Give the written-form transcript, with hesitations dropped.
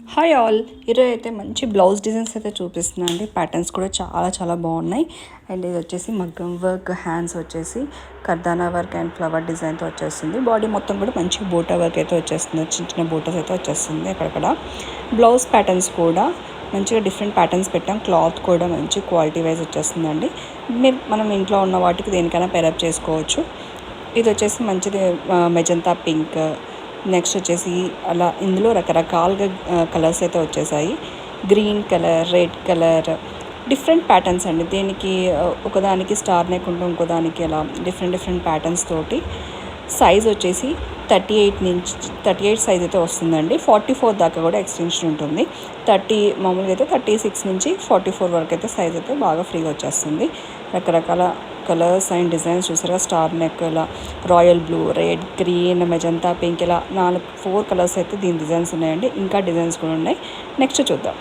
Hi all, ఈరోజు అయితే మంచి బ్లౌజ్ డిజైన్స్ అయితే చూపిస్తున్నా అండి. ప్యాటర్న్స్ కూడా చాలా బాగున్నాయి. అండ్ ఇది వచ్చేసి మగ్గం వర్క్, హ్యాండ్స్ వచ్చేసి కర్దానా వర్క్ అండ్ ఫ్లవర్ డిజైన్తో వచ్చేస్తుంది. బాడీ మొత్తం కూడా మంచి బోటా వర్క్ అయితే వచ్చేస్తుంది. చిన్న బోటాస్ అయితే వచ్చేస్తుంది. అక్కడక్కడ బ్లౌజ్ ప్యాటర్న్స్ కూడా మంచిగా డిఫరెంట్ ప్యాటర్న్స్ పెట్టాం. క్లాత్ కూడా మంచి క్వాలిటీ వైజ్ వచ్చేస్తుందండి. మనం ఇంట్లో ఉన్న వాటికి దేనికైనా పేరప్ చేసుకోవచ్చు. ఇది వచ్చేసి మంచిది మెజంతా పింక్, నెక్స్ట్ వచ్చేసి అలా ఇందులో రకరకాలుగా కలర్స్ అయితే వచ్చేసాయి. Green colour, red colour, different patterns అండి. దీనికి ఒకదానికి స్టార్ నెక్ ఉంటే ఇంకోదానికి అలా డిఫరెంట్ ప్యాటర్న్స్ తోటి. సైజ్ వచ్చేసి 38 సైజ్ అయితే వస్తుందండి. 44 దాకా కూడా ఎక్స్టెన్షన్ ఉంటుంది. మామూలుగా అయితే 36 నుంచి 44 వరకు అయితే సైజ్ అయితే బాగా ఫ్రీగా వచ్చేస్తుంది. రకరకాల కలర్స్ అండ్ డిజైన్స్ చూసారా. స్టార్ నెక్, ఇలా royal blue, red, green, magenta pink, ఇలా 4 కలర్స్ అయితే దీని డిజైన్స్ ఉన్నాయండి. ఇంకా డిజైన్స్ కూడా ఉన్నాయి. నెక్స్ట్ చూద్దాం.